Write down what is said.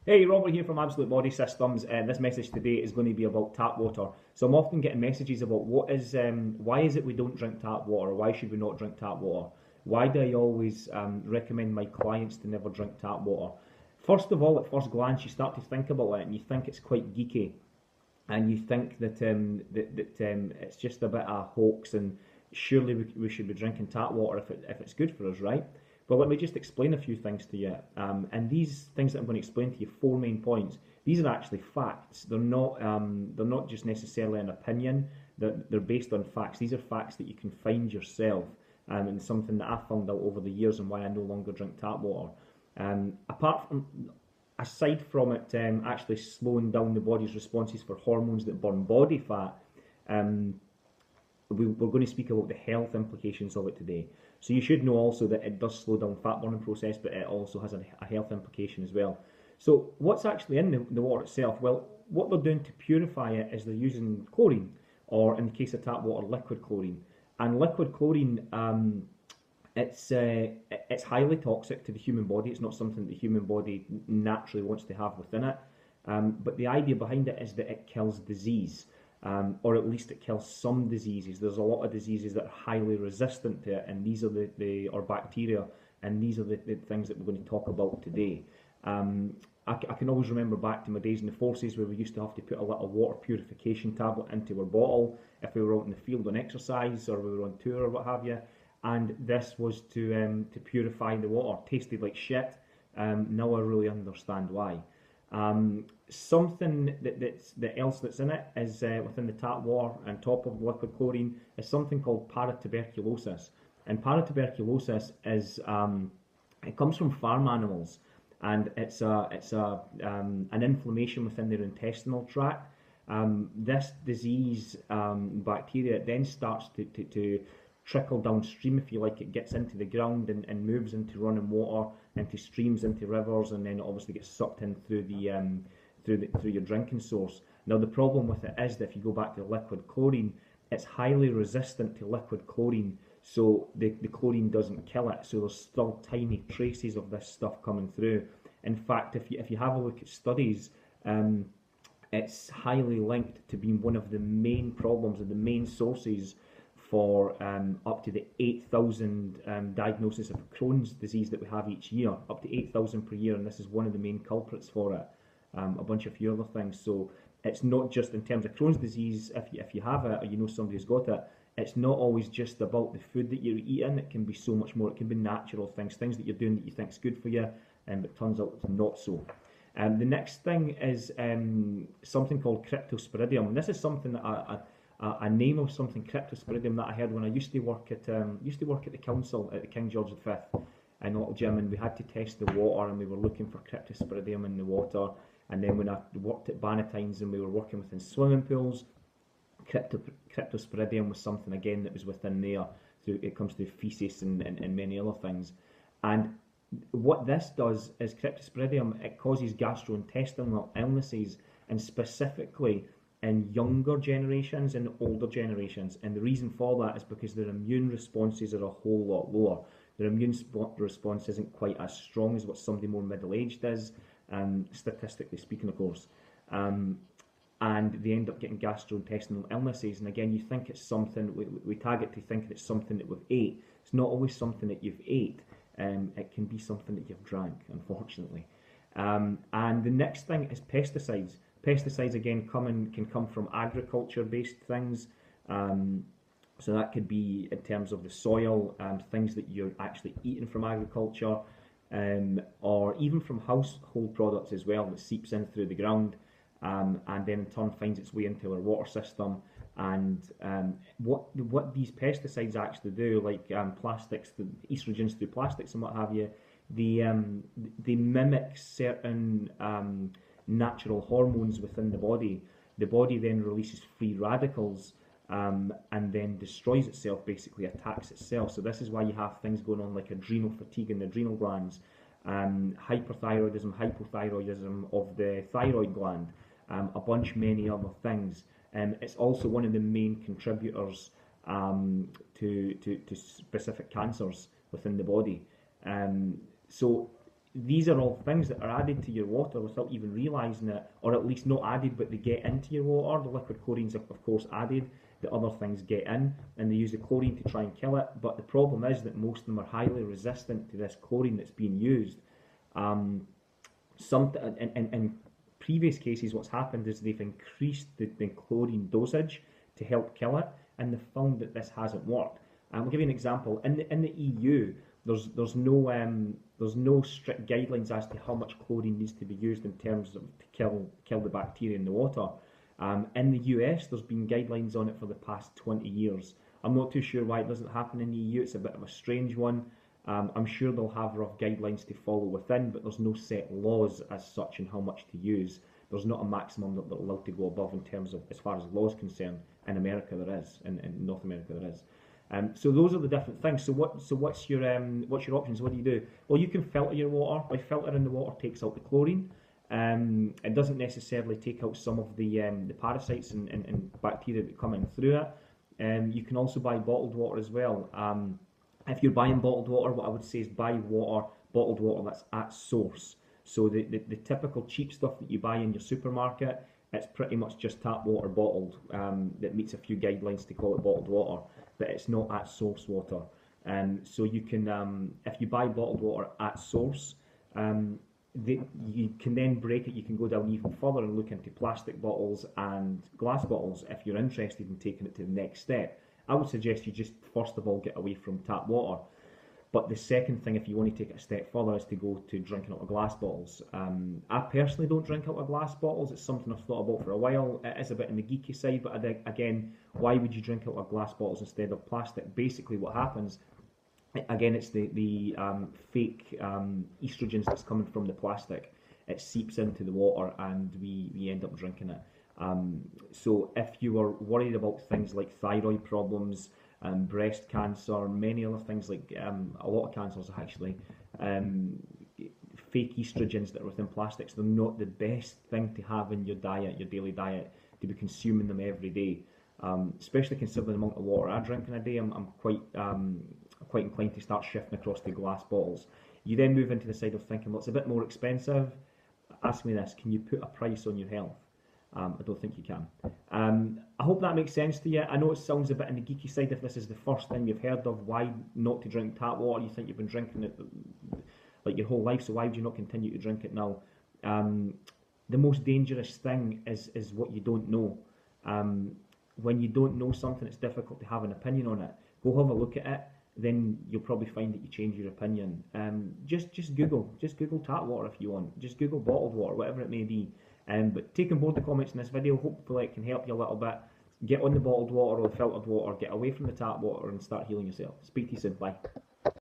Hey, Robert here from Absolute Body Systems, and this message today is going to be about tap water. So I'm often getting messages about why is it we don't drink tap water? Why should we not drink tap water? Why do I always recommend my clients to never drink tap water? First of all, at first glance, you start to think about it, and you think it's quite geeky, and you think that it's just a bit of a hoax, and surely we should be drinking tap water if it's good for us, right? But let me just explain a few things to you. And these things that I'm going to explain to you, four main points. These are actually facts. They're not just necessarily an opinion. They're based on facts. These are facts that you can find yourself, and something that I found out over the years and why I no longer drink tap water. Apart from Aside from it actually slowing down the body's responses for hormones that burn body fat, um, we're going to speak about the health implications of it today. So you should know also that it does slow down fat burning process, but it also has a health implication as well. So what's actually in the water itself? Well, what they're doing to purify it is they're using chlorine, or in the case of tap water, liquid chlorine. And liquid chlorine, it's highly toxic to the human body. It's not something the human body naturally wants to have within it. But the idea behind it is that it kills disease, or at least it kills some diseases. There's a lot of diseases that are highly resistant to it, and these are or bacteria, and these are the things that we're going to talk about today. I can always remember back to my days in the forces where we used to have to put a little water purification tablet into our bottle if we were out in the field on exercise or we were on tour or what have you. And this was to purify the water. Tasted like shit. Now I really understand why. Something that else that's in it is within the tap water on top of liquid chlorine is something called paratuberculosis. And paratuberculosis is it comes from farm animals, and it's an inflammation within their intestinal tract. This disease bacteria then starts to trickle downstream, if you like. It gets into the ground and moves into running water, into streams, into rivers, and then it obviously gets sucked in through your drinking source. Now the problem with it is that if you go back to liquid chlorine, it's highly resistant to liquid chlorine, so the chlorine doesn't kill it. So there's still tiny traces of this stuff coming through. In fact, if you have a look at studies, it's highly linked to being one of the main problems and the main sources for up to the 8,000 diagnoses of Crohn's disease that we have each year, up to 8,000 per year, and this is one of the main culprits for it. A bunch of few other things. So it's not just in terms of Crohn's disease, if you have it or you know somebody who's got it, it's not always just about the food that you're eating. It can be so much more. It can be natural things that you're doing that you think is good for you, but it turns out it's not so. The next thing is something called cryptosporidium. And this is something that a name of something, cryptosporidium, that I heard when I used to work at the council at the King George V in a little gym, and we had to test the water, and we were looking for cryptosporidium in the water. And then when I worked at Bannatynes and we were working within swimming pools, cryptosporidium was something again that was within there. It comes through feces and many other things. And what this does is cryptosporidium, it causes gastrointestinal illnesses, and specifically in younger generations and older generations. And the reason for that is because their immune responses are a whole lot lower. Their immune response isn't quite as strong as what somebody more middle-aged is, statistically speaking, of course. And they end up getting gastrointestinal illnesses. And again, you think it's something, we tag it to think it's something that we've ate. It's not always something that you've ate. It can be something that you've drank, unfortunately. And the next thing is pesticides. Pesticides, again, can come from agriculture-based things. So that could be in terms of the soil, things that you're actually eating from agriculture, or even from household products as well, that seeps in through the ground, and then in turn finds its way into our water system. And what these pesticides actually do, like plastics, the estrogens through plastics and what have you, they mimic certain natural hormones within the body. The body then releases free radicals, and then destroys itself, basically attacks itself. So this is why you have things going on like adrenal fatigue in the adrenal glands, hyperthyroidism, hypothyroidism of the thyroid gland, many other things. It's also one of the main contributors to specific cancers within the body. So these are all things that are added to your water without even realising it, or at least not added, but they get into your water. The liquid chlorine's of course added, the other things get in, and they use the chlorine to try and kill it. But the problem is that most of them are highly resistant to this chlorine that's being used. In previous cases, what's happened is they've increased the chlorine dosage to help kill it, and they've found that this hasn't worked. I'll give you an example. In the EU, there's no strict guidelines as to how much chlorine needs to be used in terms of to kill the bacteria in the water. In the US, there's been guidelines on it for the past 20 years. I'm not too sure why it doesn't happen in the EU. It's a bit of a strange one. I'm sure they'll have rough guidelines to follow within, but there's no set laws as such in how much to use. There's not a maximum that they're allowed to go above in terms of, as far as law is concerned. In America there is, in North America there is. So those are the different things. So what's your options? What do you do? Well, you can filter your water. By filtering the water takes out the chlorine. It doesn't necessarily take out some of the parasites and bacteria that come in through it. You can also buy bottled water as well. If you're buying bottled water, what I would say is buy bottled water that's at source. So the typical cheap stuff that you buy in your supermarket, it's pretty much just tap water bottled, that meets a few guidelines to call it bottled water, but it's not at source water. So you can, if you buy bottled water at source, you can then break it. You can go down even further and look into plastic bottles and glass bottles if you're interested in taking it to the next step. I would suggest you just first of all get away from tap water. But the second thing, if you want to take it a step further, is to go to drinking out of glass bottles. I personally don't drink out of glass bottles. It's something I've thought about for a while. It is a bit on the geeky side, but again, why would you drink out of glass bottles instead of plastic? Basically what happens, again, it's the fake estrogens that's coming from the plastic. It seeps into the water and we end up drinking it. So if you are worried about things like thyroid problems, breast cancer, many other things like a lot of cancers actually, fake estrogens that are within plastics, they're not the best thing to have in your diet, your daily diet, to be consuming them every day. Especially considering the amount of water I drink in a day, I'm quite inclined to start shifting across to glass bottles. You then move into the side of thinking, well, it's a bit more expensive. Ask me this, can you put a price on your health? I don't think you can. I hope that makes sense to you. I know it sounds a bit on the geeky side if this is the first thing you've heard of why not to drink tap water. You think you've been drinking it like your whole life, so why would you not continue to drink it now? The most dangerous thing is what you don't know. When you don't know something, it's difficult to have an opinion on it. Go have a look at it, then you'll probably find that you change your opinion. Just Google tap water if you want. Just Google bottled water, whatever it may be. But take on board the comments in this video. Hopefully it can help you a little bit. Get on the bottled water or the filtered water, get away from the tap water and start healing yourself. Speak to you soon. Bye.